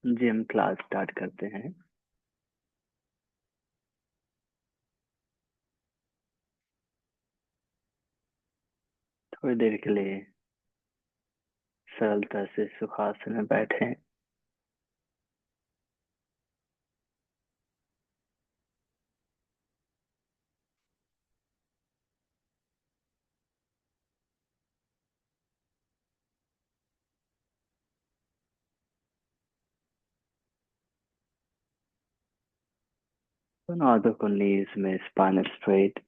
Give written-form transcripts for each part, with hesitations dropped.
जी, हम class start करते हैं। थोड़ी देर के लिए सरलता से सुखासन में बैठें। दोनों हाथों को नीज में स्पाइन स्ट्रेट।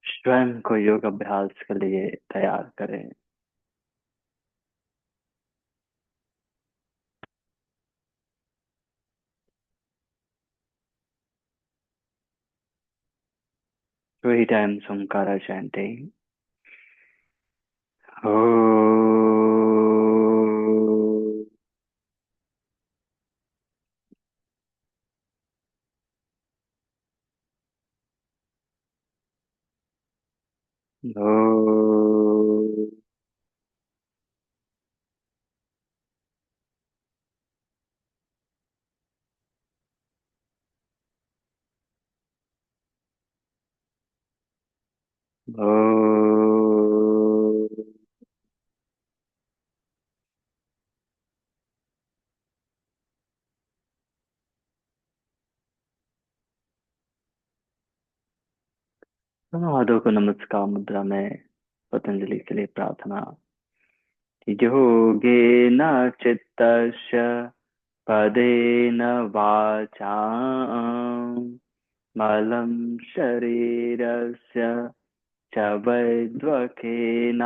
स्वयं को योग अभ्यास के लिए तैयार करें। Three times Omkara chanting. Oh. Oh. Oh. दोनों हाथों को नमस्कार मुद्रा में पतंजलि के लिए प्रार्थना। योगेन चित्तस्य पदेन वाचां मलं शरीरस्य च वैद्वकेन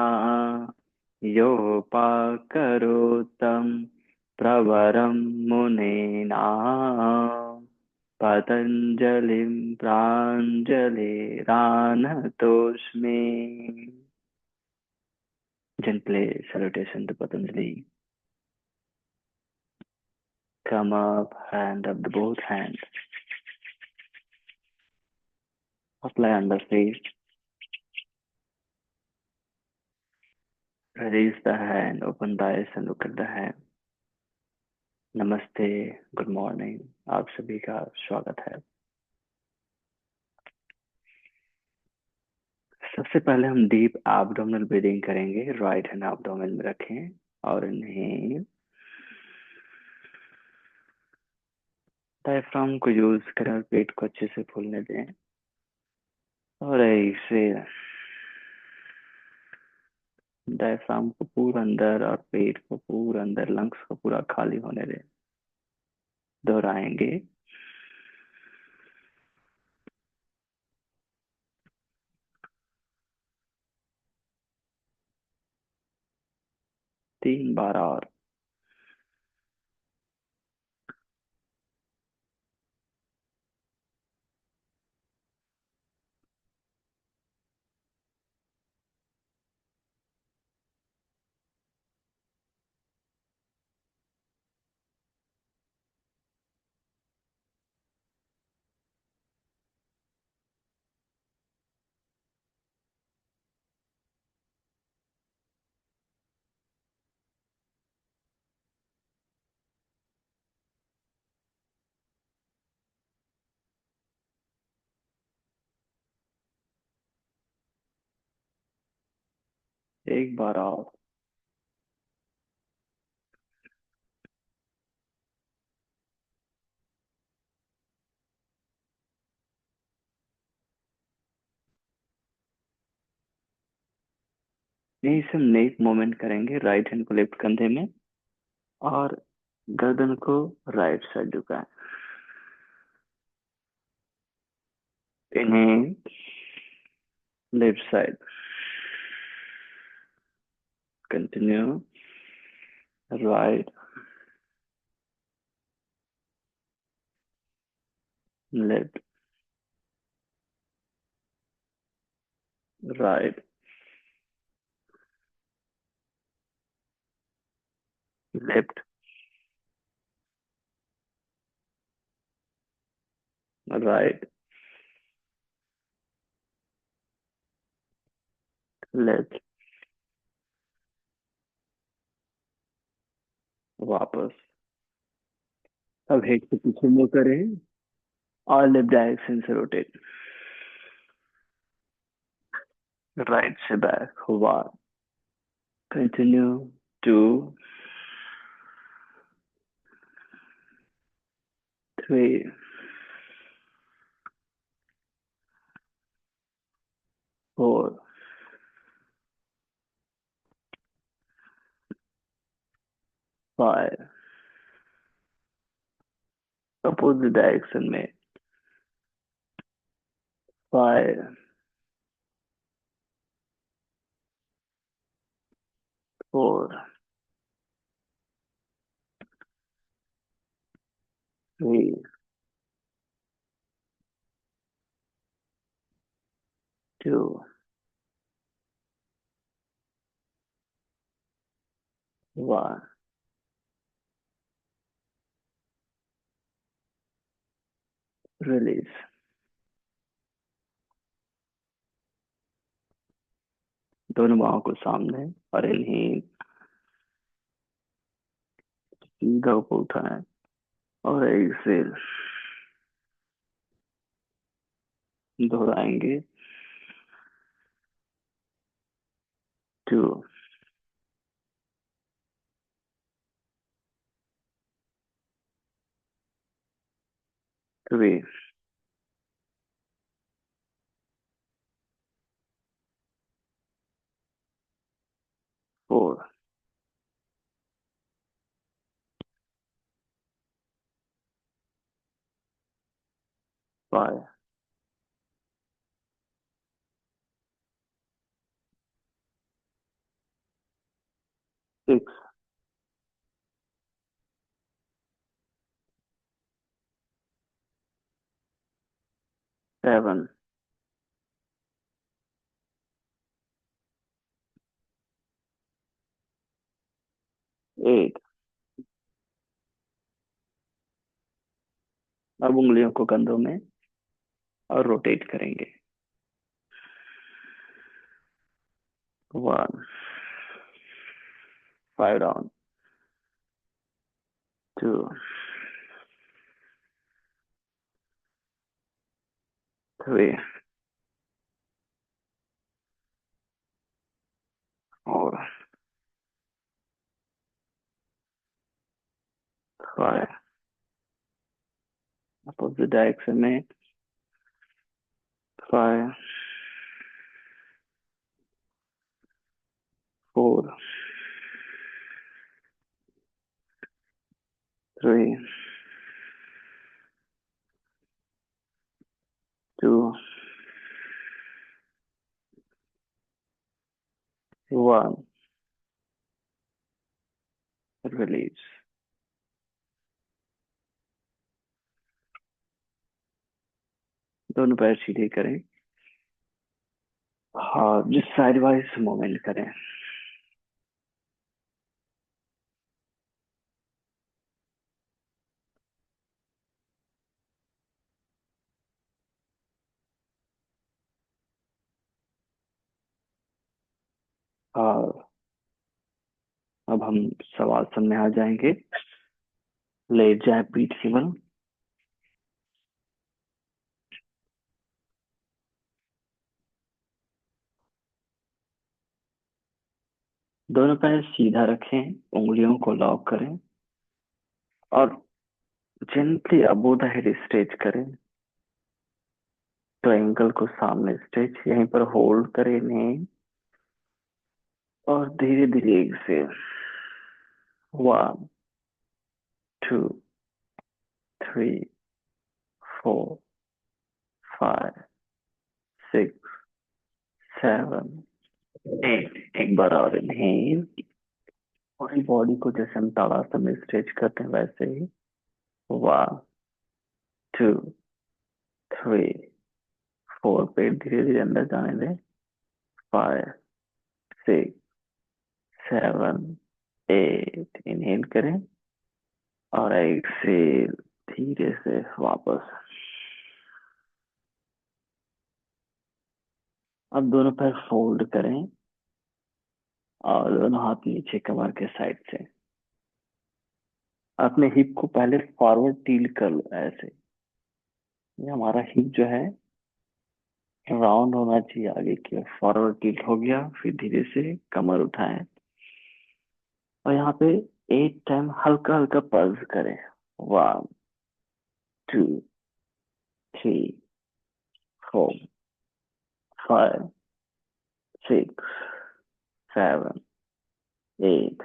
योपाकरोतं प्रवरं मुनीना पतञ्जलिं प्राञ्जलिरानतोऽस्मि। Gently salutation to Patanjali. Come up, hand up the both hands. Apply under face. Release the hand, open the eyes and look at the hand. नमस्ते, गुड मॉर्निंग, आप सभी का स्वागत है। सबसे पहले हम डीप एब्डोमिनल ब्रीदिंग करेंगे। राइट हैंड एब्डोमेन में रखें और इन्हें डायफ्राम को यूज करें और पेट को अच्छे से फूलने दें और ऐसे डायफ्राम को पूरा अंदर और पेट को पूरा अंदर, लंग्स को पूरा खाली होने दें। दोहराएंगे। 3 बार और। 1 बार और। यही से हम नेक मूवमेंट करेंगे। राइट हैंड को लेफ्ट कंधे में और गर्दन को राइट साइड झुकाएं। इन्हें left side. Continue. Right, left, right, left, right, left, वापस। अब हेड से पीछे मूव करें और लेफ्ट डायरेक्शन से रोटेट। राइट से बैक, 1, कंटिन्यू, 2, 3, 4, 5, अपोजिट डायरेक्शन में, 5, 4, 3, 2, 1, रिलीज। दोनों बाहों को सामने और इन्हें सीधा ऊपर उठाएं और एक्सेल दोहराएंगे, 2, 3, 4, 5, 6, 7, 8। अब उंगलियों को कंधों में और रोटेट करेंगे, 1, 5 डाउन, 2, 3, और 5, अपोजिट डायरेक्शन में, 5, 4, 3, 2, 1, रिलीज। दोनों पैर सीधे करें, हाँ जिस साइड वाइज मूवमेंट करें। हाँ, अब हम शवासन में आ जाएंगे, लेट जाए पीठ के बल, दोनों पैर सीधा रखें, उंगलियों को लॉक करें और gently above the head stretch करें। ट्रायंगल को सामने स्ट्रेच, यहीं पर होल्ड करें इन्हें और धीरे धीरे एक्सेल, 1, 2, 3, 4, 5, 6, 7, 8। एक बार और इन्हें, पूरी बॉडी को जैसे हम ताड़ासन में स्ट्रेच करते हैं वैसे ही, 1, 2, 3, 4, पेट धीरे धीरे अंदर जाने दें, 5, 6, 7, एट, इनहेल करें और एक्सेल धीरे से वापस। अब दोनों पैर फोल्ड करें और दोनों हाथ नीचे कमर के साइड से। अपने हिप को पहले फॉरवर्ड टील कर लो ऐसे। ये हमारा हिप जो है राउंड होना चाहिए आगे की ओर। फॉरवर्ड टिल्ट हो गया, फिर धीरे से कमर उठाएं और यहाँ पे 8 टाइम हल्का हल्का पल्स करें। 1, 2, 3, 4, 5, 6, 7, 8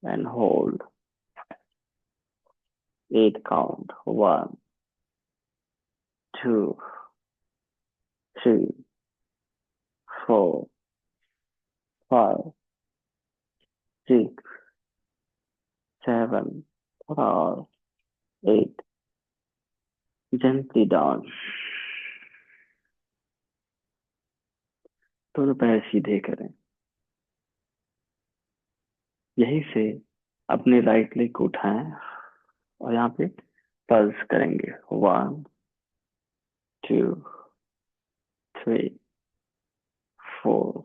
and hold 8 count। 1, 2, 3, 4, 5, 6, 7 और 8। gently down। दोनों पैर सीधे करें। यहीं से अपने राइट लेग को उठाएं और यहाँ पे पल्स करेंगे। 1, 2, 3, 4,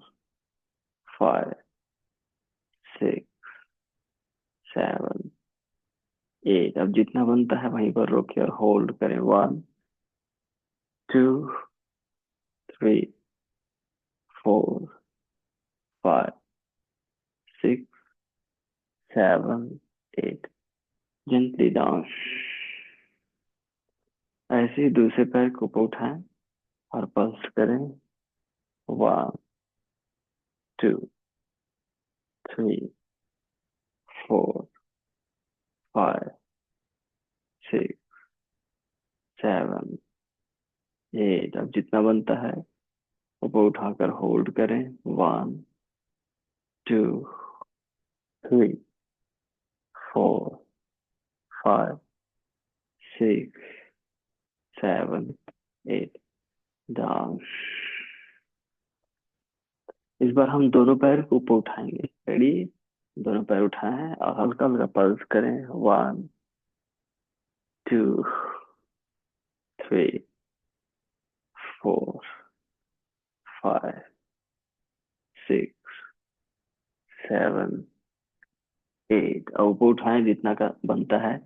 5, 6, 7, 8। अब जितना बनता है वहीं पर रोके और होल्ड करें। 1, 2, 3, 4, 5, 6, 7, 8। Gently down. ऐसे ही दूसरे पैर को ऊपर उठाएं और पल्स करें। 1, 2, 3, 4, 5, 6, 7, 8। अब जितना बनता है ऊपर उठाकर होल्ड करें। 1, 2, 3, 4, 5, 6, 7, 8। डाउन। इस बार हम दोनों पैर को ऊपर उठाएंगे। रेडी? दोनों पैर उठाएं और हल्का हल्का पल्स करें। 1, 2, 3, 4, 5, 6, 7, 8। और ऊपर उठाएं जितना का बनता है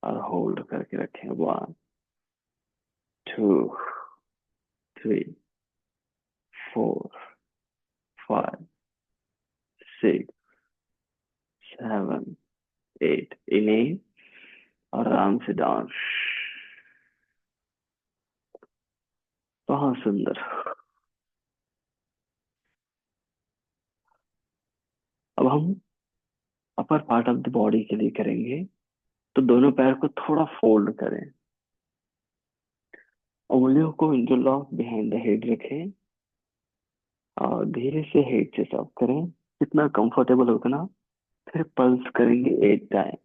और होल्ड करके रखें। 1, 2, 3, 4, 5, 6, 7, 8। इन्हें और आराम से डाउन। बहुत सुंदर। अब हम upper part of the body के लिए करेंगे। तो दोनों पैर को थोड़ा फोल्ड करें, उंगलियों को इंटरलॉक बिहाइंड द हेड रखें और धीरे से हेड से सॉफ्ट करें जितना कंफर्टेबल हो उतना। फिर पल्स करेंगे 8 टाइम।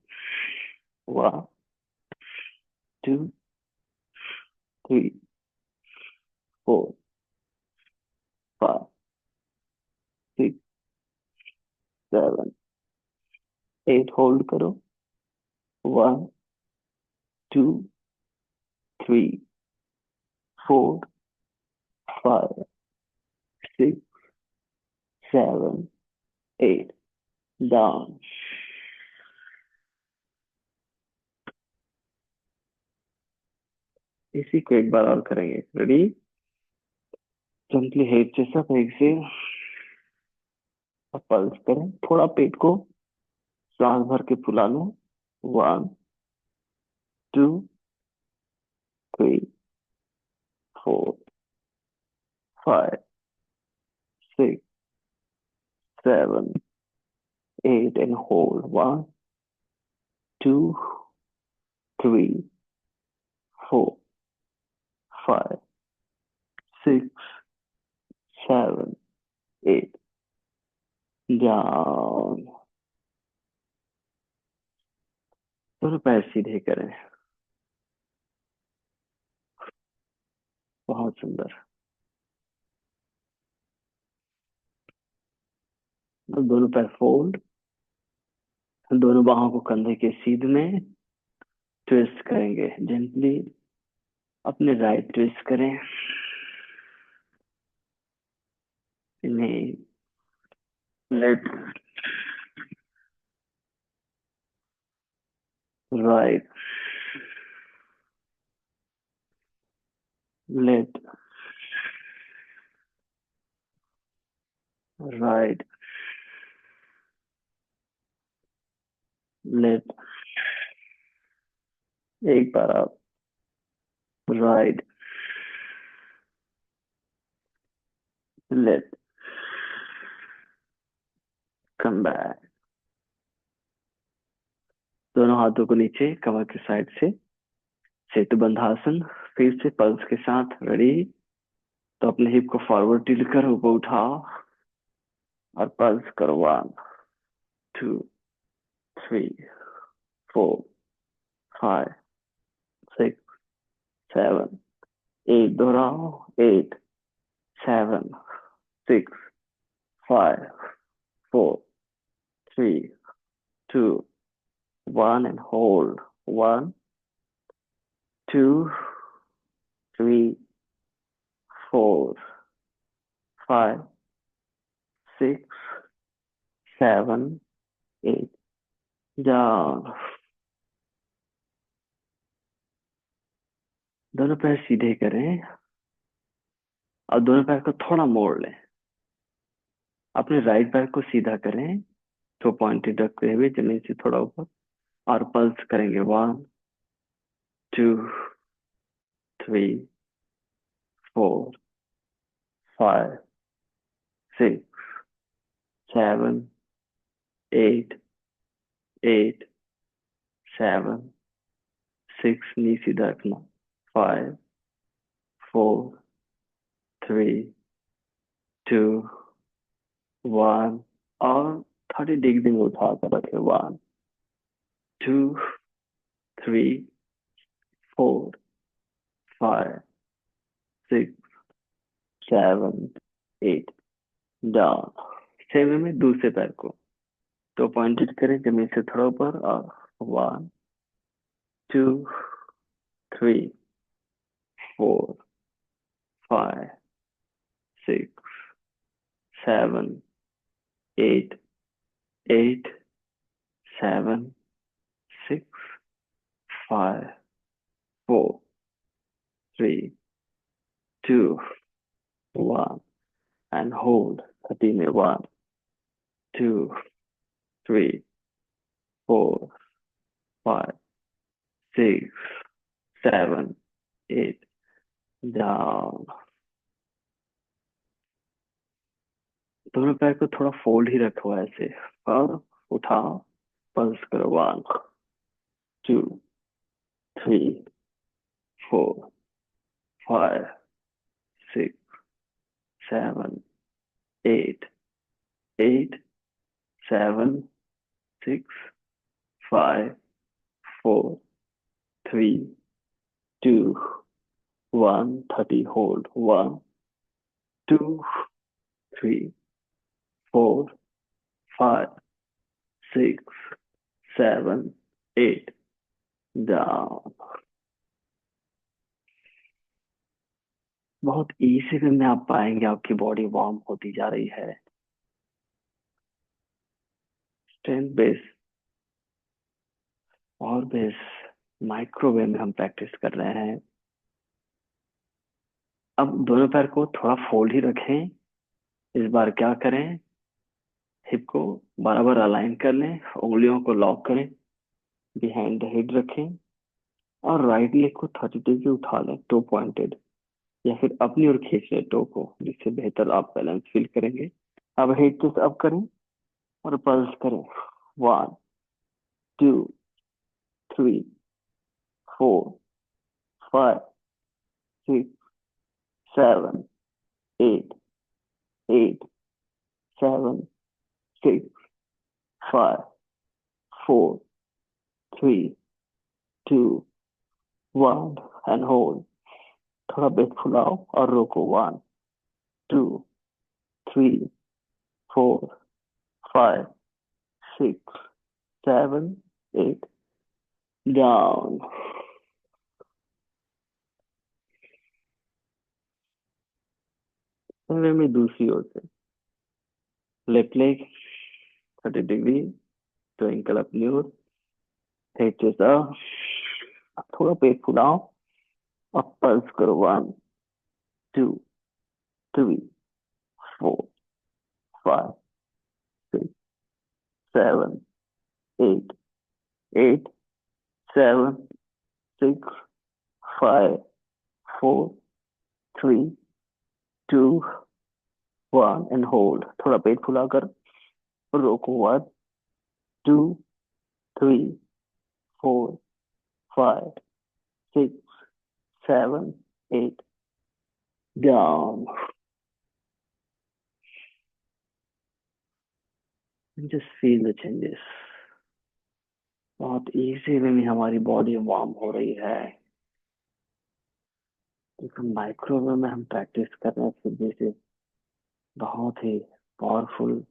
1, 2, 3, 4, 5, 6, 7, 8। होल्ड करो। 1, 2, 3, 4, 5, 6, 7, 8। डाउन। इसी को एक बार और करेंगे। रेडी? जंटली हेड से सब एक से पल्स करें। थोड़ा पेट को सांस भर के फुला लो। 1, 2, 3, 4, 5, 6, 7, 8 and hold। 1, 2, 3, 4, 5, 6, 7, 8। डाउन। दोनों पैर सीधे करें। बहुत सुंदर। अब दोनों पैर फोल्ड दोनों बाहों को कंधे के सीध में ट्विस्ट करेंगे जेंटली। अपने राइट ट्विस्ट करें, इन्हें left, right, left, right, left. एक बार आप राइट, लेफ्ट, कम बैक। दोनों हाथों को नीचे कमर के साइड से, सेतु बंधासन। फिर से पल्स के साथ, रेडी। तो अपने हिप को फॉरवर्ड टिल्ट कर ऊपर उठाओ और पल्स करो। 1 2 3 4 5 6 7 8। दोहराओ। 8 7 6 5 4 3 2 1 and hold. 1 2 3 4 5 6 7 8। down। दोनों पैर सीधे करें और दोनों पैर को थोड़ा मोड़ लें। अपने राइट पैर को सीधा करें, तो पॉइंटेड रखते हुए जमीन से थोड़ा ऊपर, और पल्स करेंगे। 1 2 3 4 5 6 7 8 8 7 6। नी सीधा रखना। 5 4 3 2 1। और 30 डिग्री में उठा कर रखे। 1 2 3 4 5 6 7 8। डाउन। सेम में दूसरे पैर को तो पॉइंटेड करें जमीन से थोड़ा ऊपर, और 1 2 3 4 5 6 7 8 8 7 6 5 4 3 2 1 and hold 30 में। 1 2 3 4 5 6 7 8। डाउन। दोनों पैर को थोड़ा फोल्ड ही रखो ऐसे, और उठाओ। पल्स करो। 1 2 3 4 5 6 7 8 8 7 6 5 4 3 2 1। 30 hold। 1 2 3 4 5 6 7 8। डाउन। बहुत इजी वे में आप पाएंगे आपकी बॉडी वार्म होती जा रही है। स्ट्रेंथ बेस और बेस माइक्रोवेव में हम प्रैक्टिस कर रहे हैं। अब दोनों पैर को थोड़ा फोल्ड ही रखें। इस बार क्या करें, हिप को बराबर अलाइन कर लें, उंगलियों को लॉक करें, बिहाइंड द हेड रखें, और राइट लेग को 30 डिग्री उठा लें, टो पॉइंटेड, या फिर अपनी ओर खींच लें टो को, जिससे बेहतर आप बैलेंस फील करेंगे। अब हेड को अप करें और पल्स करें। 1 2 3 4 5 6 7 8 8 7 6 5 4 3 2 1 एंड होल्ड। थोड़ा बेट फुलाओ और रोको। 1 2 3 4 5 6 7, 8, down. फिर में दूसरी ओर से left leg 30 degree, twinkle up news, head chest up, थोड़ा पेट फुलाओ और पल्स करो। 1, 2, 3, 4, 5, 6, 7, 8, 8, 7, 6, 5, 4, 3, 2, 1 एंड होल्ड। थोड़ा पेट फुलाकर रोको। 1, 2, 3, 4, 5, 6, 7, 8, down. Just feel the changes. बहुत इजीली में हमारी बॉडी वार्म हो रही है, क्योंकि माइक्रोवेव में हम प्रैक्टिस कर रहे हैं। फिर जैसे बहुत ही पावरफुल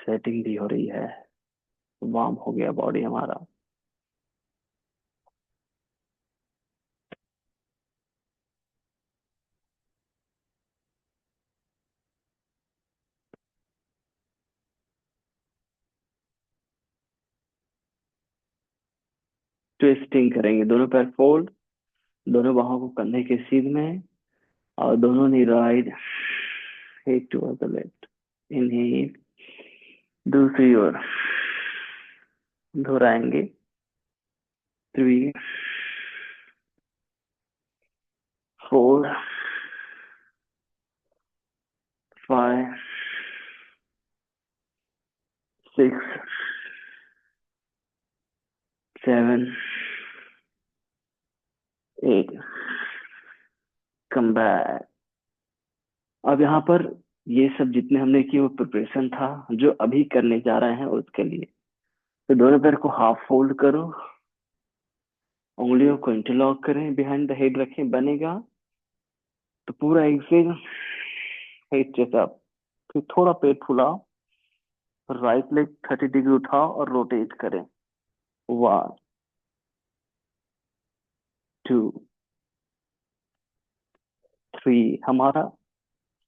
सेटिंग भी हो रही है, वार्म हो गया बॉडी हमारा। ट्विस्टिंग करेंगे, दोनों पैर फोल्ड, दोनों बाहों को कंधे के सीध में, और दोनों knee right, head toward the left. Inhale, दूसरी ओर दोहराएंगे। 3, 4, 5, 6, 7, 8, कम बैक। अब यहाँ पर ये सब जितने हमने किए वो प्रिपरेशन था, जो अभी करने जा रहे हैं उसके लिए। तो दोनों पैर को हाफ फोल्ड करो, उंगलियों को इंटरलॉक करें, बिहाइंड द हेड रखें, बनेगा। तो पूरा एक्सेल, हेड चेस्ट अप, फिर थोड़ा पेट फुलाओ, राइट लेग 30 डिग्री उठाओ और रोटेट करें। 1, 2, 3। हमारा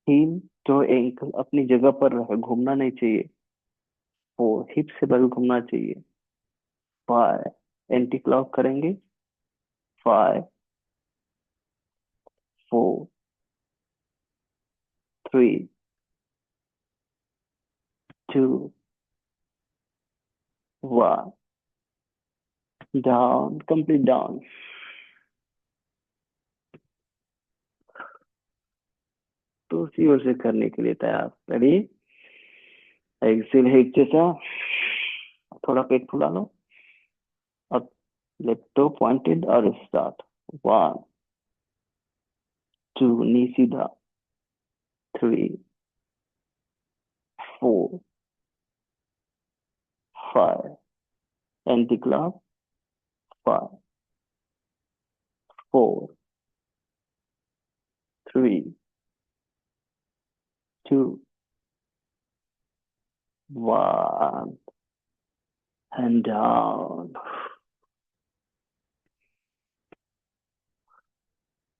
हील जो एंकल अपनी जगह पर रहे, घूमना नहीं चाहिए। 4, हिप से बल घूमना चाहिए। 5, एंटी क्लॉक करेंगे। 5, 4, 3, 2, 1, डाउन, कंप्लीट डाउन। तो उसी ओर से करने के लिए तैयार। रेडी? एक्सेल, हेड जैसा, थोड़ा पेट फुला लो। अब लेफ्ट टो पॉइंटेड और स्टार्ट। 1, 2, नी सीधा। 3, 4, 5, anti clock. 5, 4, 3, 2, 1 and down.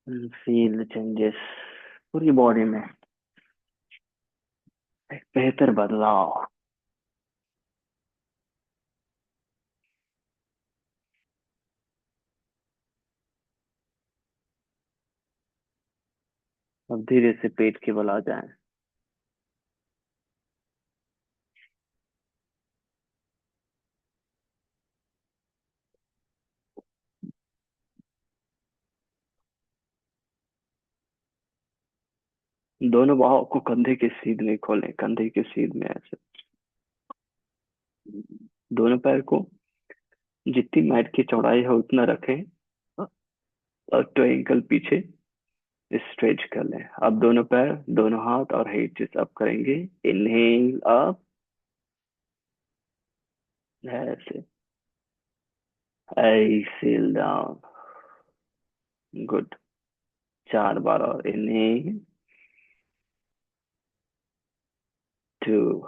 And feel the changes पूरी बॉडी में, एक बेहतर बदलाव। अब धीरे से पेट के बल आ जाए। दोनों बाहों को कंधे के सीध में खोलें, कंधे के सीध में ऐसे। दोनों पैर को जितनी मैट की चौड़ाई है उतना रखें, और तो एंकल पीछे स्ट्रेच कर लें। अब दोनों पैर, दोनों हाथ और हेड चेस्ट अप करेंगे। इनहेल अप, ऐसे। Exhale down. गुड। 4 बार और। Inhale, 2,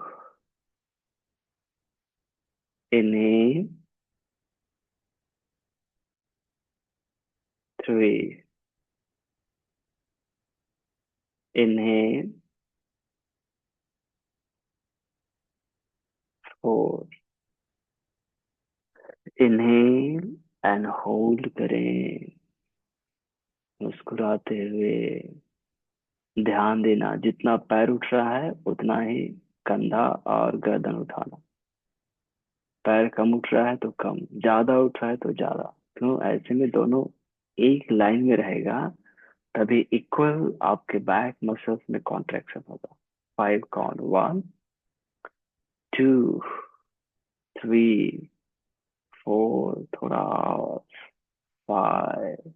Inhale, 3. Inhale, 4. Inhale and hold करें मुस्कुराते हुए। ध्यान देना जितना पैर उठ रहा है उतना ही कंधा और गर्दन उठाना। पैर कम उठ रहा है तो कम, ज्यादा उठ रहा है तो ज्यादा। क्यों? ऐसे में दोनों एक लाइन में रहेगा, तभी इक्वल आपके बैक मसल्स में कॉन्ट्रैक्शन होगा। 5 काउंट, 1, 2, 3, 4, थोड़ा और, 5,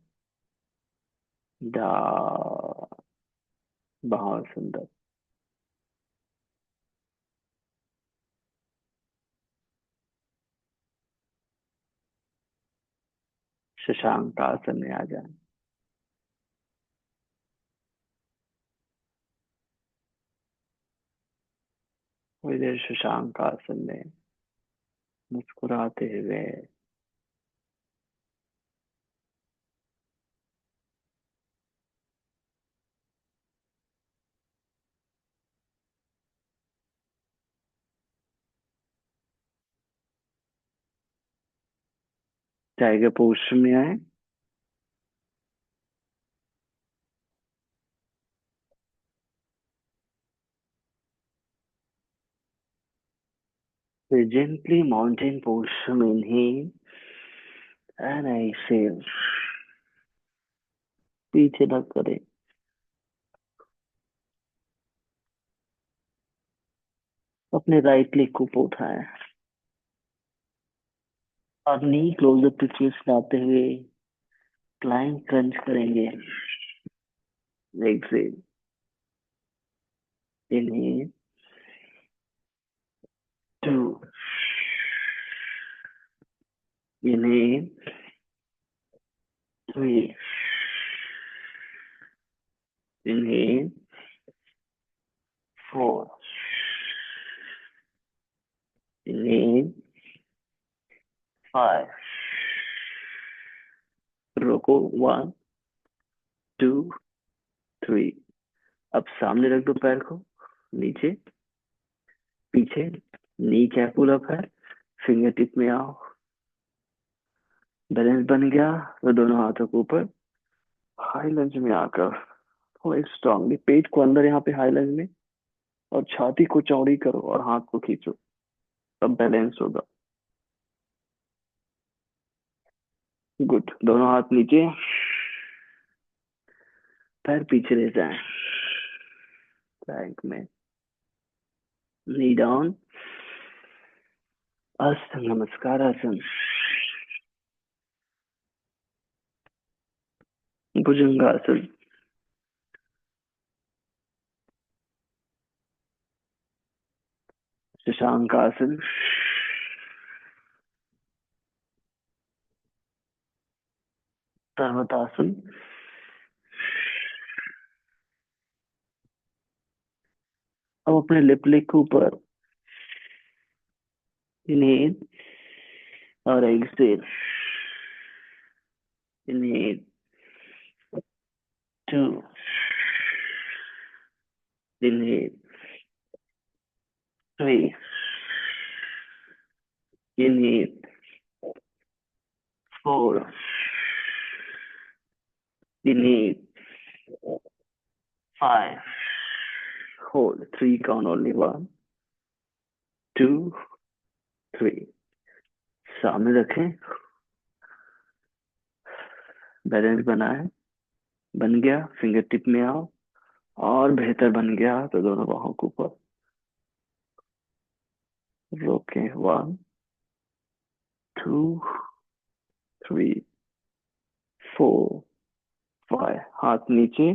डाउन। बहुत सुंदर। शशांक आसन में आ जाए। थोड़ी देर शशांक आसन में मुस्कुराते हुए। टाइगर पोज में आए। फिर जेंटली माउंटेन पोज में इनहेल एंड एक्सहेल। पीछे न करें। अपने राइट लेग को ऊपर उठाएं और नी क्लोजर टू चेस्ट लाते हुए क्लाइंब क्रंच करेंगे। Exhale. Inhale, 2, inhale, 3, inhale, 4, inhale, 5। रोको, 1, 2, 3। अब सामने रख दो पैर को, नीचे, पीछे। नी क्या पुल अप है, फिंगर टिप में आओ। बैलेंस बन गया तो दोनों हाथों को ऊपर हाई लंज में आकर थोड़ा स्ट्रांगली पेट को अंदर यहाँ पे हाई लंज में, और छाती को चौड़ी करो और हाथ को खींचो। तब बैलेंस होगा। गुड। दोनों हाथ नीचे, पैर पीछे ले जाएं प्लैंक में। नी डाउन, अस्त नमस्कार आसन, भुजंगासन, शशांक आसन, सर्वतासन। अब अपने लिप लेग के ऊपर इनहेल और exhale. Inhale, 2, inhale, 3, inhale, 4, inhale, 5। Hold 3 count only, 1, 2, 3। सामने रखें। बैलेंस बना है, बन गया फिंगर टिप में आओ, और बेहतर बन गया तो दोनों बाहों को ऊपर रोकें। 1, 2, 3, 4, 5। हाथ नीचे,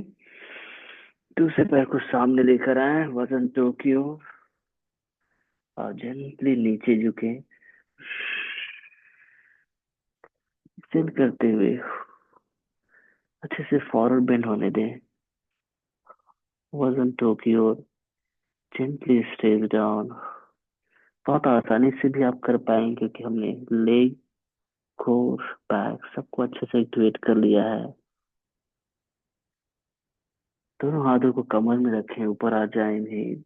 दूसरे पैर को सामने लेकर आए, वजन टो की ओर, और जेंटली नीचे झुके। चिल करते हुए अच्छे से फॉरवर्ड बेंड होने दें। वजन टो की ओर, जेंटली स्टेज डाउन, बहुत आसानी से भी आप कर पाएंगे क्योंकि हमने लेग, कोर, बैक सबको अच्छे से एक्टिवेट कर लिया है। दोनों हाथों को कमर में रखें, ऊपर आ जाए इन्हें,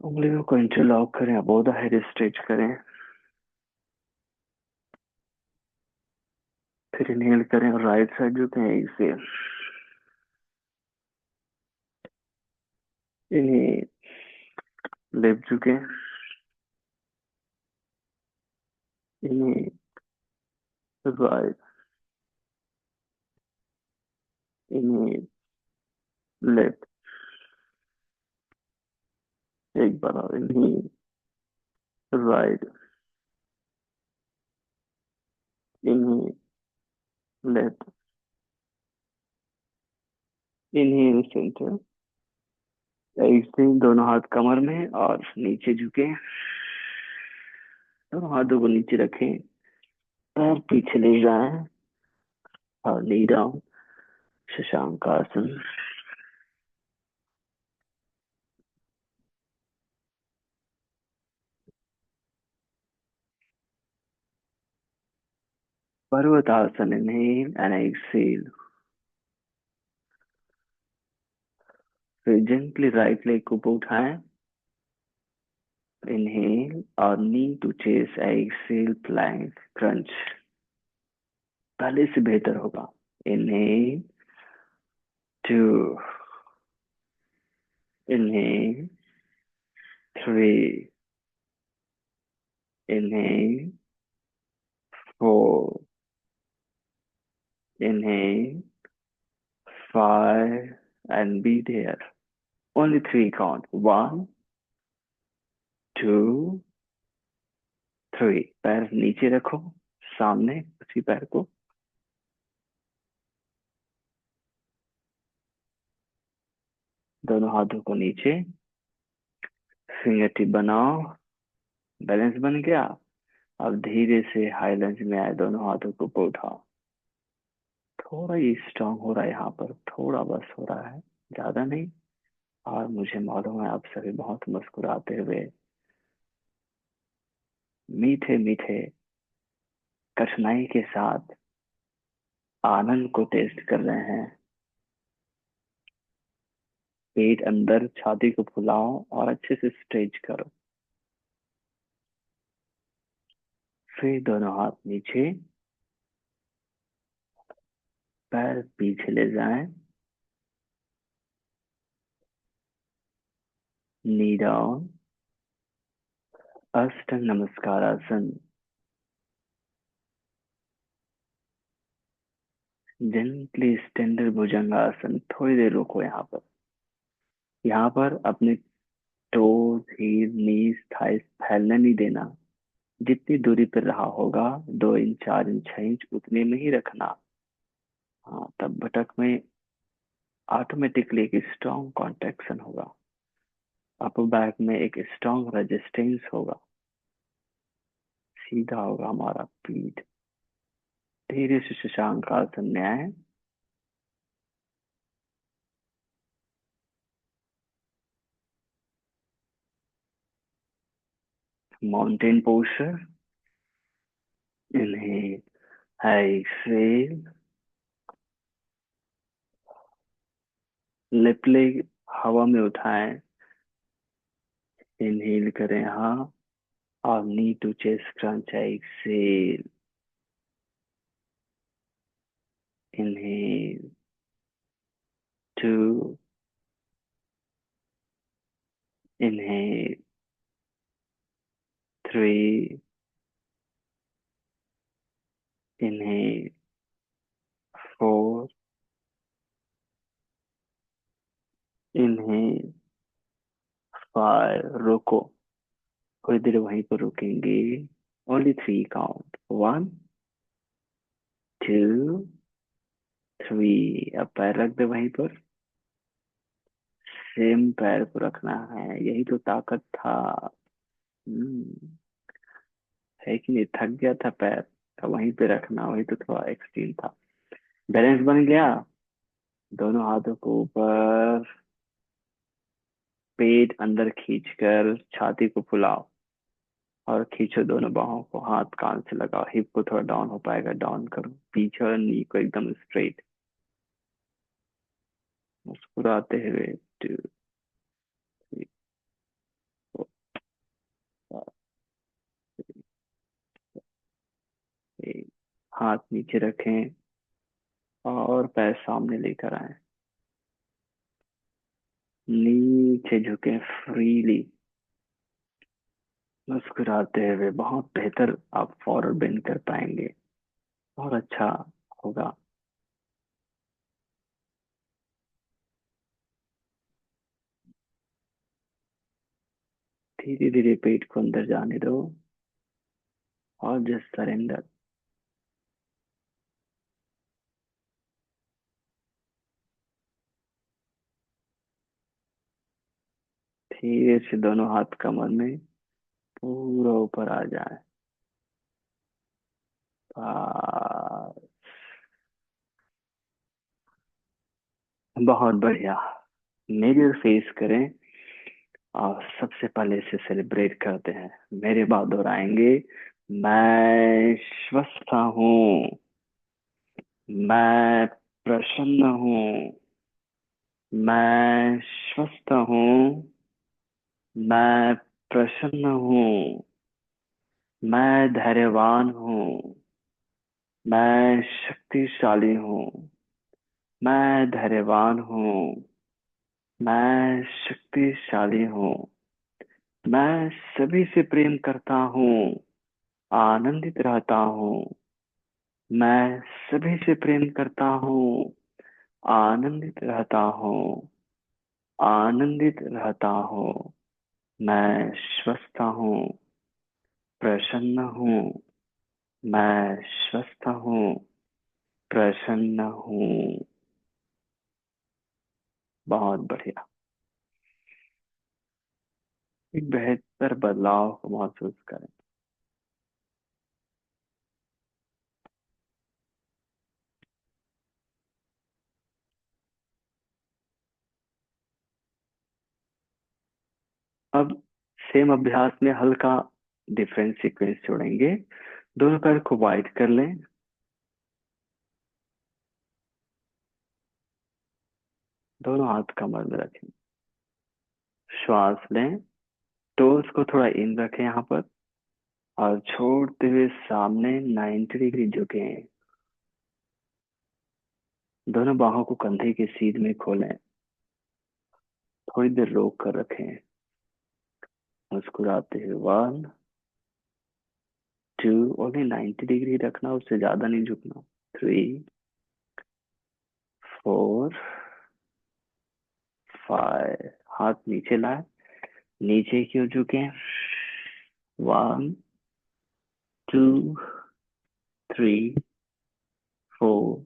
उंगलियों को इंटरलॉक करें, अबोव द हेड स्ट्रेच करें, फिर इनहेल करें और राइट साइड झुकें इसे, इन्हें लेफ्ट झुकें, इन्हें राइट, इन्हें लेफ्ट, एक बार और इन्हें राइट, इन्हें लेफ्ट, इन्हें सेंटर, ऐसे ही दोनों हाथ कमर में और नीचे झुके, दोनों हाथों को नीचे रखें, पैर पीछे ले जाएं और नी down, Shashank asana. Parvatasana, inhale and exhale, फिर जेंटली राइट लेग को ऊपर उठाएं, इनहेल और knee to chest, exhale plank crunch, पहले से बेहतर होगा। Inhale, two, inhale, three, inhale, four, inhale, five, and be there. Only three count. One, two, three. पैर नीचे रखो, सामने उसी पैर को, दोनों हाथों को नीचे, फिंगर टिप बनाओ, बैलेंस बन गया। अब धीरे से हाई लंज में आए, दोनों हाथों को ऊपर उठाओ, थोड़ा ही स्ट्रांग हो रहा है यहाँ पर, थोड़ा बस हो रहा है, ज्यादा नहीं। और मुझे मालूम है आप सभी बहुत मुस्कुराते हुए मीठे मीठे कठिनाई के साथ आनंद को टेस्ट कर रहे हैं। पेट अंदर, छाती को फुलाओ और अच्छे से स्ट्रेच करो, फिर दोनों हाथ नीचे, पैर पीछे ले जाएं, नी डाउन, अष्टांग नमस्कार आसन, जेंटली स्टैंडर्ड भुजंगासन। थोड़ी देर रुको यहाँ पर, यहाँ पर अपने टोज, हील, नीज, थाइस फैलने नहीं देना। जितनी दूरी पर रहा होगा, 2 इंच, 4 इंच, 6 इंच उतने में ही रखना। हाँ, तब बटक में ऑटोमेटिकली एक स्ट्रॉन्ग कॉन्ट्रैक्शन होगा, अपर बैक में एक स्ट्रॉन्ग रेजिस्टेंस होगा, सीधा होगा हमारा पीठ। धीरे से शशांक आसन में आए, mountain posture, inhale, exhale, left leg हवा में उठाएं, इनहेल करें हाँ, और knee to chest crunch, exhale, inhale, two, inhale, three, inhale, four, inhale, five. रुको, थोड़ी देर वहीं पर रुकेंगे, ओनली 3 काउंट, 1, 2, 3। अब पैर रख दे वहीं पर, सेम पैर को रखना है, यही तो ताकत था। हम्म, है कि नहीं, थक गया था पैर, तो वहीं पे रखना, वही तो थोड़ा एक्सट्रीम था। बैलेंस बन गया, दोनों हाथों को ऊपर, पेट अंदर खींचकर छाती को फुलाओ और खींचो दोनों बाहों को, हाथ कान से लगाओ, हिप को थोड़ा डाउन हो पाएगा, डाउन करो, पीछे और नी को एकदम स्ट्रेट, मुस्कुराते हुए। 2, 3, 4, 5, 8। हाथ नीचे रखें और पैर सामने लेकर आए, नीचे झुके फ्रीली, मुस्कुराते हुए। बहुत बेहतर, आप फॉरवर्ड बेंड कर पाएंगे, बहुत अच्छा होगा। धीरे धीरे पेट को अंदर जाने दो और जस्ट सरेंडर। धीरे से दोनों हाथ कमर में पूरा ऊपर आ जाए। बस, बहुत बढ़िया। मिरर फेस करें और सबसे पहले इसे सेलिब्रेट करते हैं। मेरे बाद दोहराएंगे, मैं स्वस्थ हूँ, मैं प्रसन्न हूँ, मैं स्वस्थ हूँ, मैं प्रसन्न हूँ, मैं धैर्यवान हूँ, मैं शक्तिशाली हूँ, मैं धैर्यवान हूँ, मैं शक्तिशाली हूँ, मैं सभी से प्रेम करता हूँ, आनंदित रहता हूँ, मैं सभी से प्रेम करता हूँ, आनंदित रहता हूँ, आनंदित रहता हूँ, मैं स्वस्थ हूँ, प्रसन्न हूँ, मैं स्वस्थ हूँ, प्रसन्न हूँ। बहुत बढ़िया। एक बेहतर बदलाव को महसूस करें। अब सेम अभ्यास में हल्का डिफरेंट सीक्वेंस जोड़ेंगे। दोनों पैर को वाइड कर लें, दोनों हाथ कमर में रखें, श्वास लें, टोस को थोड़ा इन रखें यहाँ पर और छोड़ते हुए सामने 90 डिग्री झुकें। दोनों बाहों को कंधे के सीध में खोलें, थोड़ी देर रोक कर रखें, मुस्कुराते हुए। 1, 2, ओनली 90 डिग्री रखना, उससे ज्यादा नहीं झुकना। 3, 4, 5। हाथ नीचे लाए, नीचे की ओर झुके। 1, 2, 3, 4,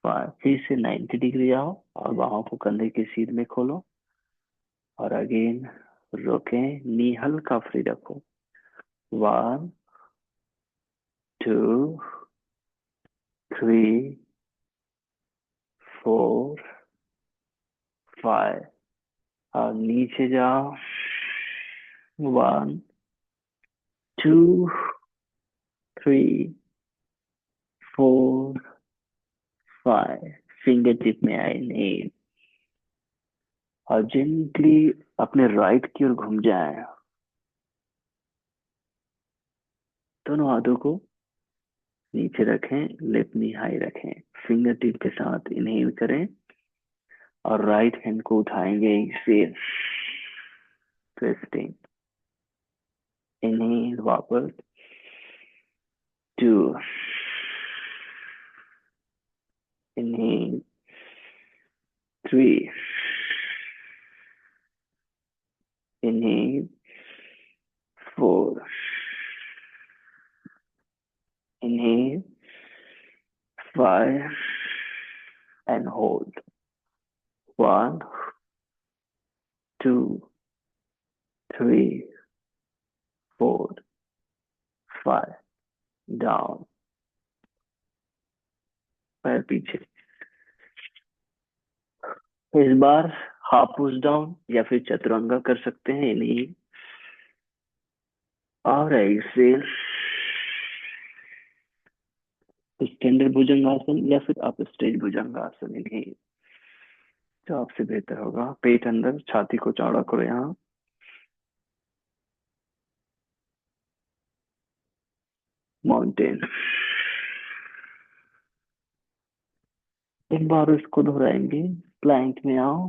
5। फिर से 90 डिग्री आओ और बाहों को कंधे के सीध में खोलो और अगेन रोकें, नी हल्का फ्री रखो। 1, 2, 3, 4, 5। और नीचे जाओ। 1, 2, 3, 4, 5। फिंगर टिप में आए नहीं और जेंटली अपने राइट की ओर घूम जाए। दोनों हाथों को नीचे रखें, लिप नी हाई रखें, फिंगर टिप के साथ इनहेल करें और राइट हैंड को उठाएंगे, फिर ट्विस्टिंग। इनहेल वापस। 2, inhale. 3, inhale. 4, inhale. 5 and hold. 1, 2, 3, 4, 5। Down, पैर पीछे। इस बार हाफ पुश डाउन या फिर चतुरंगा कर सकते हैं इन्हीं। और ऐसे स्टैंडर्ड भुजंगासन या फिर अप स्टेज भुजंगासन, इन्हीं जो आपसे बेहतर होगा। पेट अंदर, छाती को चौड़ा करो यहाँ। माउंटेन। एक बार इसको दोहराएंगे। प्लैंक में आओ।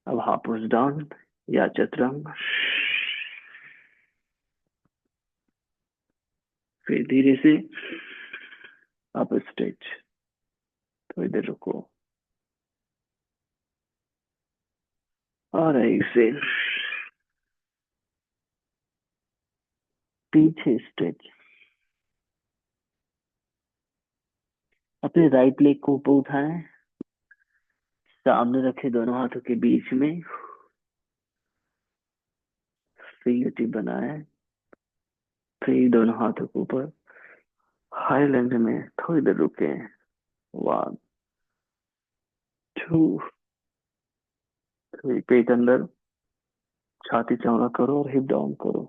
अब हाफ पुश डाउन या चतुरंग। फिर धीरे से अप स्टेज। थोड़ी देर रुको और ऐसे पीछे स्ट्रेच। अपने राइट लेग को ऊपर उठाएं, सामने रखे दोनों हाथों के बीच में, फिंगर टिप बनाए, फिर दोनों हाथों को ऊपर हाई लंज में थोड़ी देर रुके। 1 2 3, पेट अंदर, छाती चौड़ा करो और हिप डाउन करो।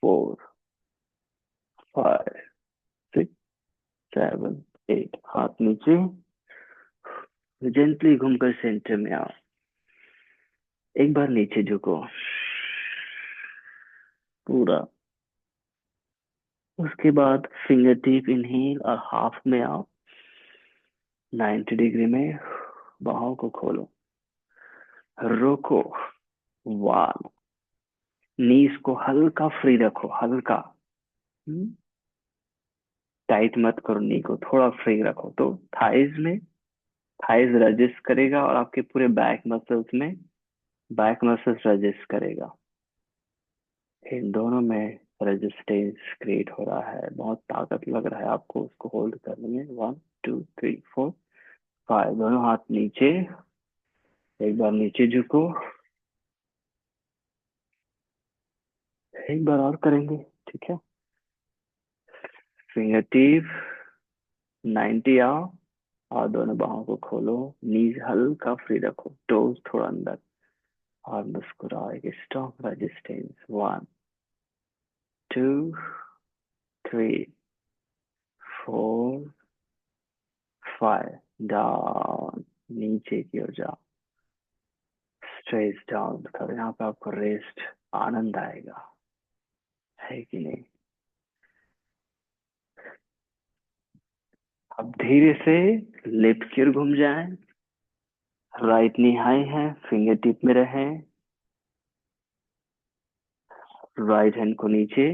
4 5 6 7 8, हाथ नीचे। जेंटली घूमकर सेंटर में आओ। एक बार नीचे झुको पूरा। उसके बाद फिंगर टिप इनहेल और हाफ में आओ। 90 डिग्री में बाहों को खोलो, रोको। 1, नीज को हल्का फ्री रखो, हल्का। टाइट मत करो, नी को थोड़ा फ्री रखो तो थाइज में, थाइज रजिस्ट करेगा और आपके पूरे बैक मसल्स में बैक मसल्स रजिस्ट करेगा। इन दोनों में रेजिस्टेंस क्रिएट हो रहा है, बहुत ताकत लग रहा है आपको उसको होल्ड करने में। 1 2 3 4 5, दोनों हाथ नीचे। एक बार नीचे झुको, एक बार और करेंगे, ठीक है। फिंगर टिप 90 आओ और दोनों बाहों को खोलो, नीज हल्का फ्री रखो, टोज थोड़ा अंदर और मुस्कुराओ। एक स्ट्रॉन्ग रेजिस्टेंस। 1 2 3 4 5, डाउन, नीचे की ओर जाओ, स्ट्रेच डाउन करो। यहाँ पे आपको रेस्ट आनंद आएगा, है कि नहीं। अब धीरे से लेफ्ट की ओर घूम जाए। राइट नी हाई है, फिंगर टिप में रहे, राइट हैंड को नीचे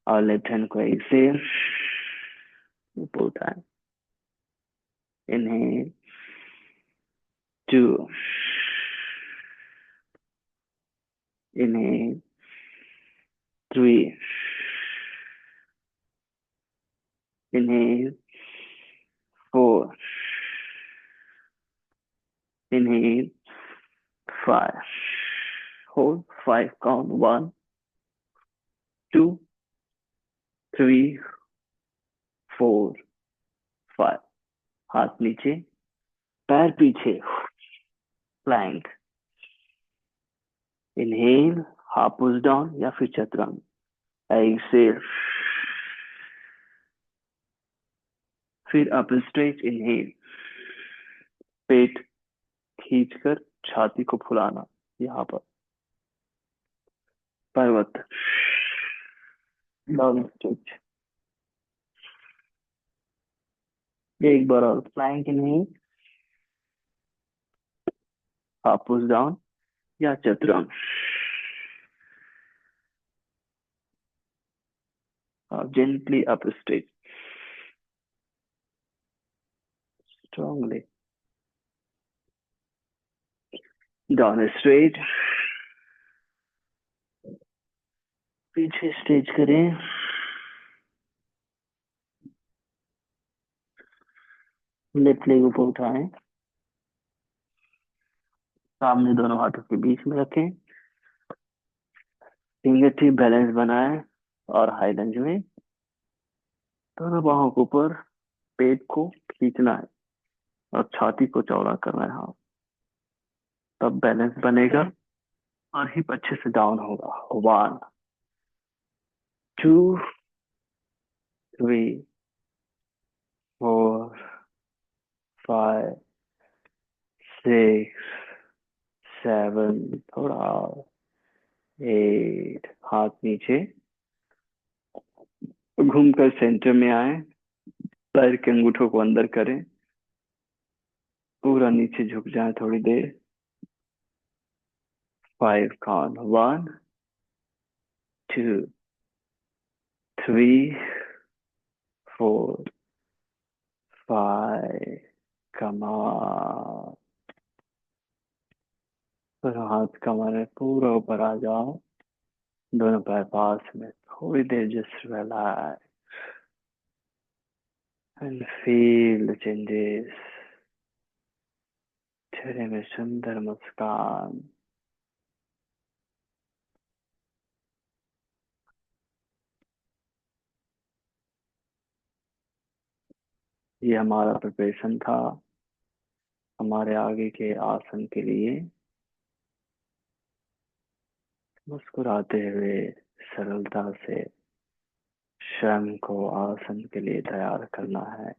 और लेफ्ट हैंड को ऐसे ऊपर उठाए। Inhale 2, inhale 3, inhale 4, inhale 5, hold 5, count 1 2 3 4 5, हाथ नीचे, पैर पीछे, plank. Inhale half push down या फिर चतुरंग। एक्सेल, फिर अप स्ट्रेच। इनहेल, पेट खींचकर छाती को फुलाना यहाँ पर, पर्वत। Down stretch. एक बार और plank. Inhale half push down या chaturanga. Gently up stretch, strongly down straight. पीछे स्ट्रेच करें, लेफ्ट लेग ऊपर उठाएं, सामने दोनों हाथों के बीच में रखें, फिंगर टिप बैलेंस बनाए और हाई लंज में दोनों बाहों के ऊपर पेट को खींचना है। और छाती को चौड़ा करना है, हाँ। तब बैलेंस बनेगा और हिप अच्छे से डाउन होगा। 1, 2, 3, 4, 5, 6, 7, थोड़ा, 8। हाथ नीचे, घूमकर सेंटर में आए, पैर के अंगूठों को अंदर करें, पूरा नीचे झुक जाए थोड़ी देर। 5 काउंट, 1, 2, 3, 4, 5। कमान, फिर हाथ कमर में पूरा ऊपर आ जाओ, दोनों पैर पास में, थोड़ी देर just relax and feel the changes. चेहरे में सुंदर मुस्कान। ये हमारा प्रिपरेशन था हमारे आगे के आसन के लिए। मुस्कुराते हुए सरलता से स्वयं को आसन के लिए तैयार करना है।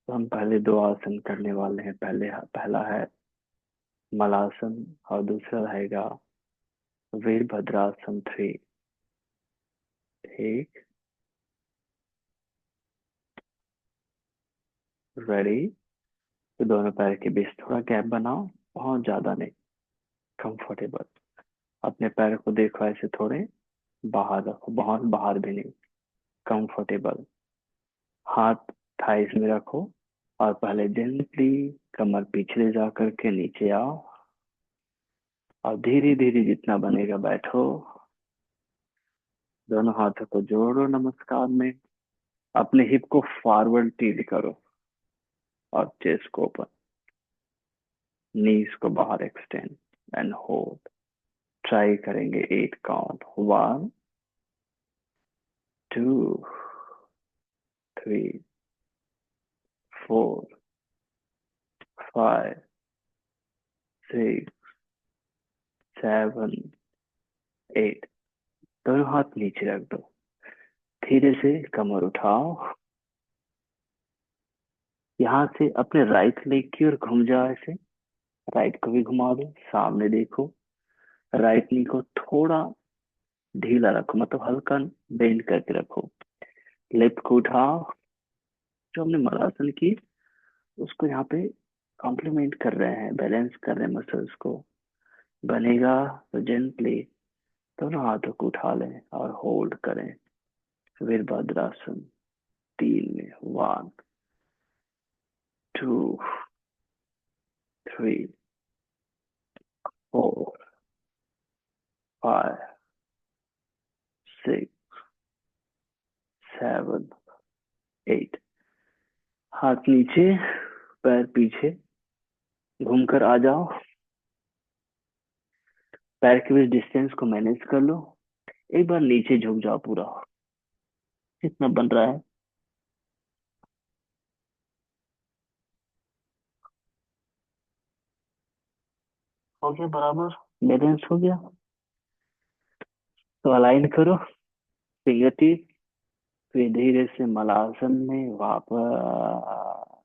तो हम पहले दो आसन करने वाले हैं। पहला है मलासन और दूसरा रहेगा वीरभद्रासन 3। ठीक, रेडी। तो दोनों पैर के बीच थोड़ा गैप बनाओ, बहुत ज्यादा नहीं, कंफर्टेबल। अपने पैर को देखो ऐसे थोड़े बाहर रखो, बहुत बाहर भी नहीं, कंफर्टेबल। हाथ थाइस में रखो और पहले जेंटली कमर पीछे ले जा करके नीचे आओ और धीरे धीरे जितना बनेगा बैठो। दोनों हाथों को जोड़ो नमस्कार में। अपने हिप को फॉरवर्ड टील करो और चेस्ट को ओपन, नीज को बाहर एक्सटेंड एंड होल्ड। ट्राई करेंगे 8 काउंट। 1, 2, 3, 4, 5, 6, 7, 8। दोनों हाथ नीचे रख दो, धीरे से कमर उठाओ। यहाँ से अपने राइट लेग की ओर घूम जाओ ऐसे, राइट को भी घुमा दो, सामने देखो। राइट नी को थोड़ा ढीला रखो, मतलब हल्का बेंड करके रखो। लेफ्ट को उठाओ, जो हमने मलासन की उसको यहाँ पे कॉम्प्लीमेंट कर रहे हैं, बैलेंस कर रहे हैं मसल्स को। बनेगा तो जेंटली दोनों हाथों को उठा लें और होल्ड करें वीरभद्रासन 3 में। 1, 2, 3, 4, 5, 6, 7, 8। हाथ नीचे, पैर पीछे, घूमकर आ जाओ। पैर के बीच डिस्टेंस को मैनेज कर लो। एक बार नीचे झुक जाओ पूरा, कितना बन रहा है। हो गया बराबर, बैलेंस हो गया। तो अलाइन करो फिंगर टिप, फिर धीरे से मलासन में वापस।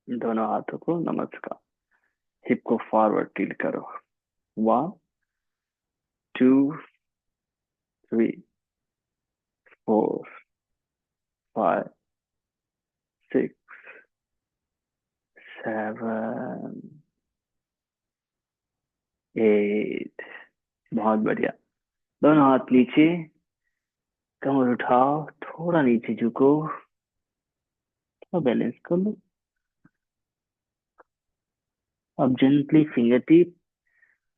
दोनों हाथों को नमस्कार, हिप को फॉरवर्ड टिल्ट करो। 1, 2, 3, 4, 5, 6, 7, 8। बहुत बढ़िया। दोनों हाथ नीचे, कमर उठाओ, थोड़ा नीचे झुको, थोड़ा बैलेंस कर लो। अब जेंटली फिंगर टिप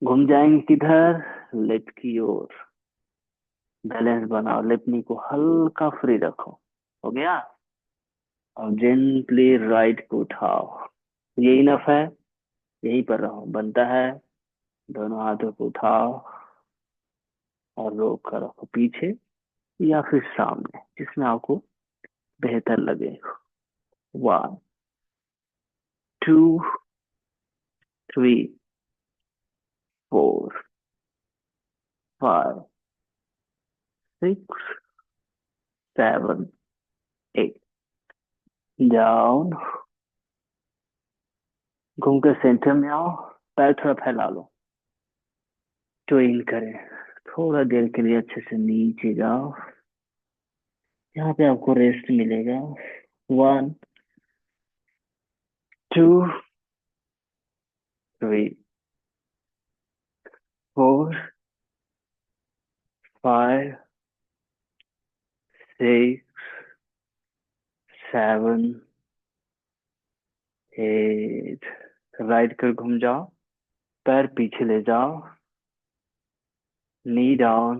घूम जाएंगे किधर, लेफ्ट की ओर। बैलेंस बनाओ, लेफ्ट नी को हल्का फ्री रखो। हो गया। अब जेंटली राइट को उठाओ, ये इनफ है, यहीं पर रहो, बनता है। दोनों हाथों को उठाओ और रोक कर रखो पीछे या फिर सामने, जिसमें आपको बेहतर लगे। 1, 2, 3, 4, 5, 6, 7, 8। डाउन। घूम के सेंटर में आओ। पैर थोड़ा फैला लो। तो इन करें। थोड़ा देर के लिए अच्छे से नीचे जाओ। यहाँ पे आपको रेस्ट मिलेगा। 1, 2, 3, 4, 5, 6, 7, 8। राइट कर घूम जाओ। पैर पीछे ले जाओ। Knee down.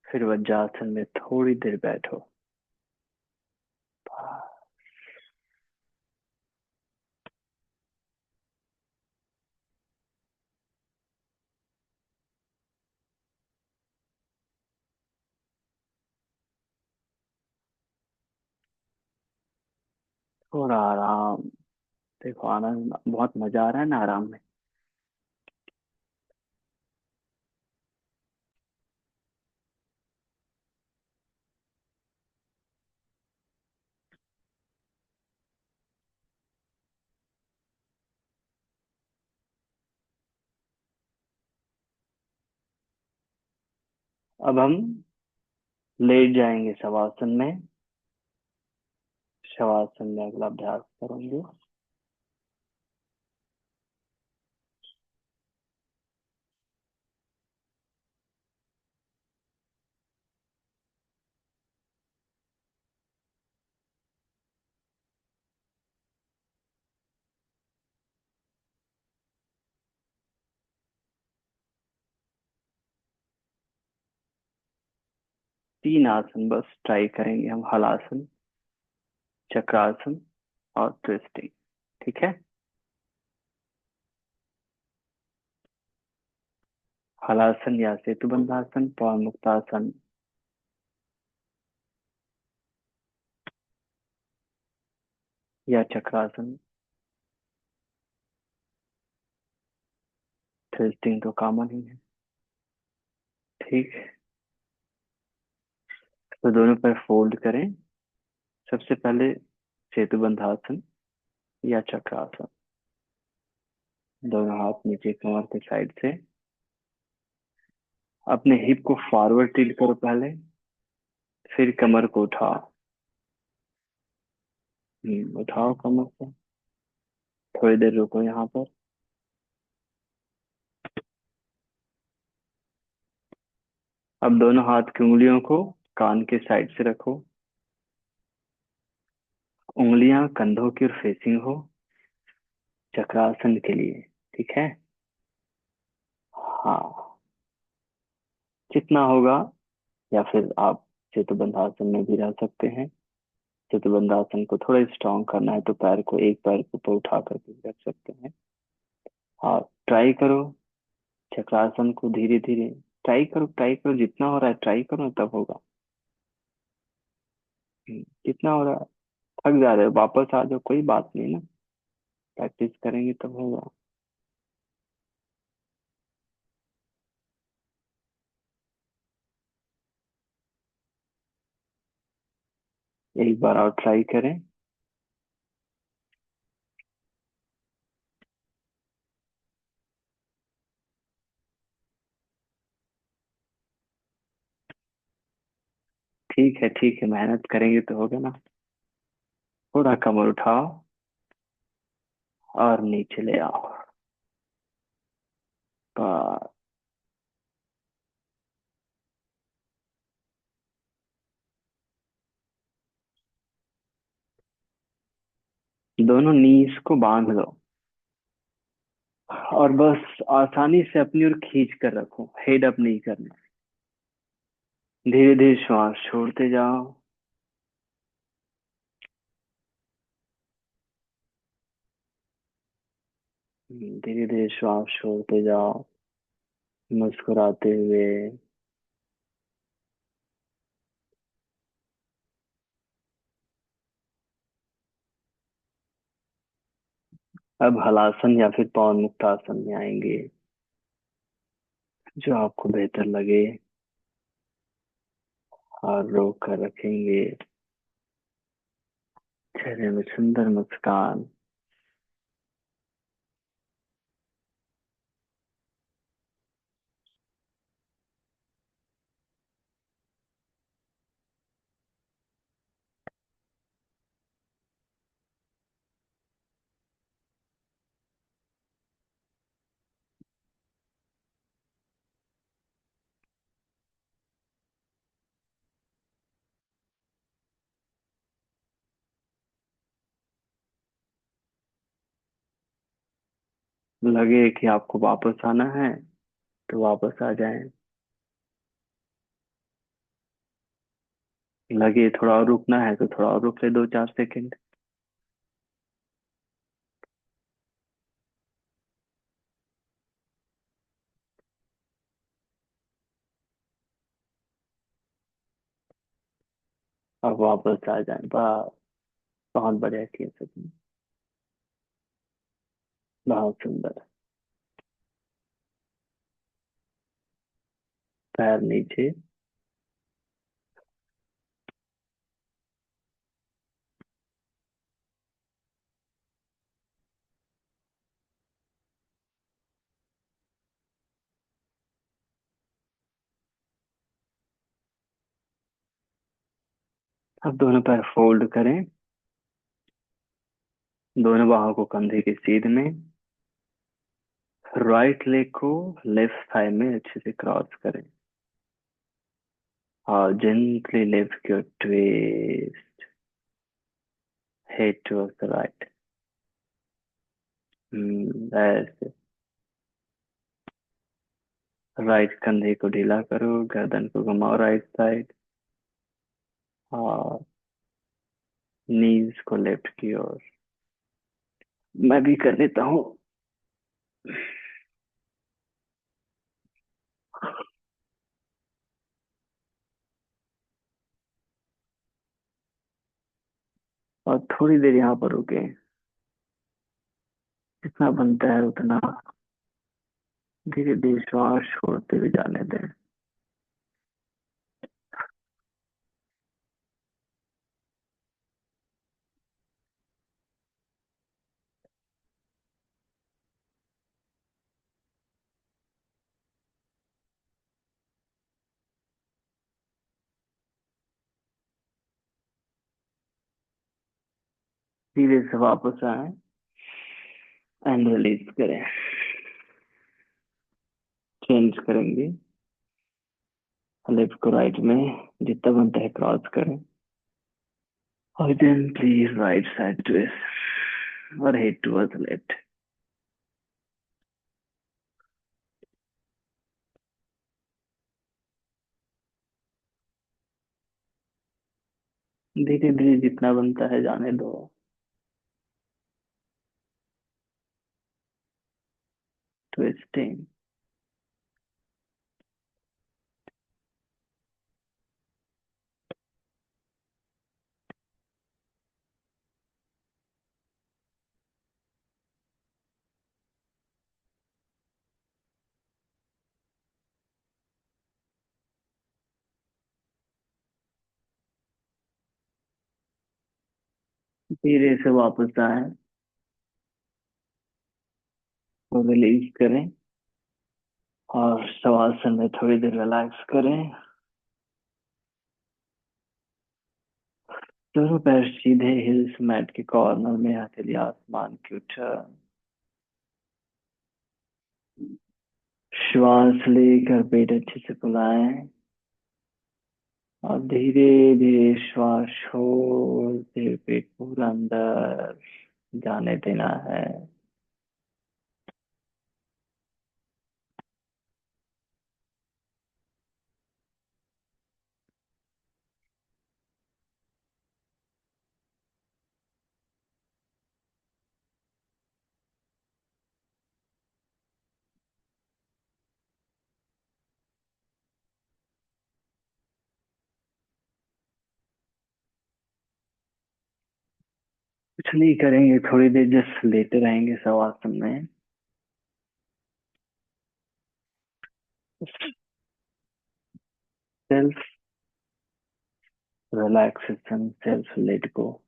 फिर वज्रासन में थोड़ी देर बैठो। थोड़ा आराम। देखो आनंद, बहुत मजा आ रहा है ना आराम में। अब हम लेट जाएंगे शवासन में। शवासन में अगला अभ्यास करेंगे। 3 आसन बस ट्राई करेंगे हम। हलासन, चक्रासन और ट्विस्टिंग। ठीक है। हलासन या सेतुबंधासन, पवन मुक्तासन। या चक्रासन। ट्विस्टिंग तो कॉमन ही है। ठीक है। तो दोनों पैर फोल्ड करें। सबसे पहले सेतुबंधासन या चक्रासन। दोनों हाथ नीचे कमर के साइड से। अपने हिप को फॉरवर्ड टिल्ट करो पहले। फिर कमर को उठाओ। उठाओ कमर को। थोड़ी देर रुको यहाँ पर। अब दोनों हाथ की उंगलियों को कान के साइड से रखो। उंगलियां कंधों की ओर फेसिंग हो चक्रासन के लिए। ठीक है। हाँ, जितना होगा। या फिर आप सेतुबंधासन में भी रह सकते हैं। सेतुबंधासन को थोड़ा स्ट्रॉन्ग करना है तो पैर को, एक पैर के ऊपर उठा कर भी रख सकते हैं। हाँ, ट्राई करो। चक्रासन को धीरे धीरे ट्राई करो, जितना हो रहा है ट्राई करो, तब होगा। जितना हो रहा है। थक जा रहे हो, वापस आ जाओ, कोई बात नहीं ना। प्रैक्टिस करेंगे तब होगा। एक बार और ट्राई करें। ठीक है, मेहनत करेंगे तो होगा ना। थोड़ा कमर उठाओ और नीचे ले आओ। बस। दोनों नीज को बांध लो। और बस आसानी से अपनी ओर खींच कर रखो, हेड अप नहीं करना। धीरे धीरे श्वास छोड़ते जाओ। धीरे धीरे श्वास छोड़ते जाओ, मुस्कुराते हुए। अब हलासन या फिर पवन मुक्तासन में आएंगे। जो आपको बेहतर लगे, और रोक कर रखेंगे। चेहरे में सुंदर मुस्कान। लगे कि आपको वापस आना है तो वापस आ जाएं। लगे थोड़ा और रुकना है तो थोड़ा और रुक ले, 2-4 सेकंड। अब वापस आ जाएं, बस। बहुत बढ़िया किया सचिन। बहुत सुंदर। पैर नीचे। अब दोनों पैर फोल्ड करें। दोनों बाहों को कंधे के सीध में। राइट लेग को लेफ्ट थाई में अच्छे से क्रॉस करें। और gently lift your twist head towards the right. ऐसे। राइट कंधे को ढीला करो, गर्दन को घुमाओ राइट साइड। और नीज को लेफ्ट की ओर। मैं भी कर लेता हूँ। और थोड़ी देर यहाँ पर रुके। जितना बनता है उतना धीरे धीरे श्वास छोड़ते हुए जाने दें। धीरे से वापस आए एंड रिलीज करें। चेंज करेंगे। लेफ्ट को राइट में जितना बनता है क्रॉस करें। और then please right side twist और हेड टुवर्ड्स लेफ्ट। धीरे धीरे जितना बनता है जाने दो। ट्विस्टिंग। धीरे से वापस आए और रिलीज करें। और शवासन में थोड़ी देर रिलैक्स करें। दोनों पैर सीधे, हिल्स मैट के कॉर्नर में, हथेली आसमान की टर्न। श्वास लेकर पेट अच्छे से फुलाएं। और धीरे धीरे श्वास छोड़ते पेट पूरा अंदर जाने देना है। कुछ नहीं करेंगे, थोड़ी देर जस्ट लेटे रहेंगे शवासन में। Self relaxation, self let go.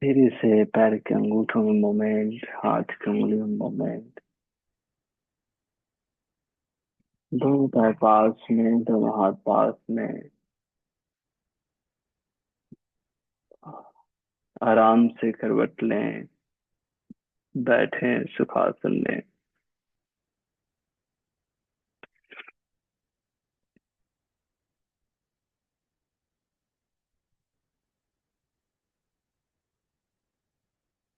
धीरे से पैर के अंगूठों में मूवमेंट, हाथ की उंगली में मूवमेंट। दोनों पैर पास में, दोनों हाथ पास में। आराम से करवट लें, बैठे सुखासन में।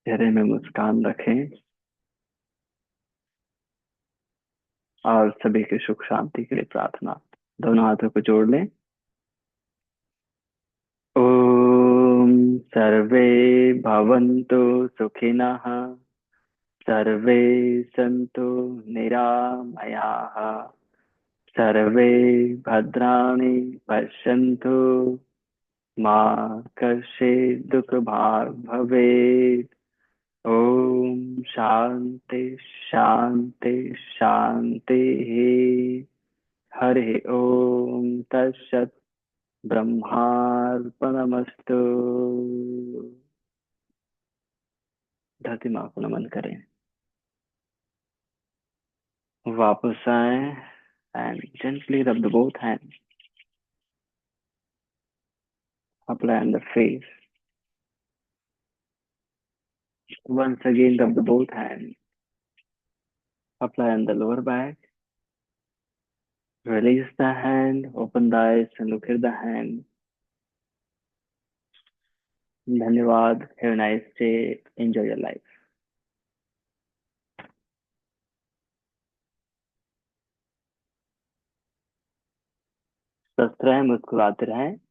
चेहरे में मुस्कान रखें और सभी के सुख शांति के लिए प्रार्थना। दोनों हाथों को जोड़ लें। ओम सर्वे भवन्तु सुखिनः, सर्वे सन्तु निरामयाः, सर्वे भद्राणि पश्यन्तु, मा कश्चित् दुःखभाग् भवेत्। ओम शांति शांति शांति। हरि ओम तत्सत्। ब्रह्मार्पणमस्तु। धरती माँ को नमन करें। वापस आए and gently rub the both hands. Apply on the face. Once again rub the both hands. Apply on the lower back. Release the hand. Open the eyes and look at the hand. धन्यवाद। Have a nice day. Enjoy your life. स्वस्थ रहें, मुस्कुराते रहें।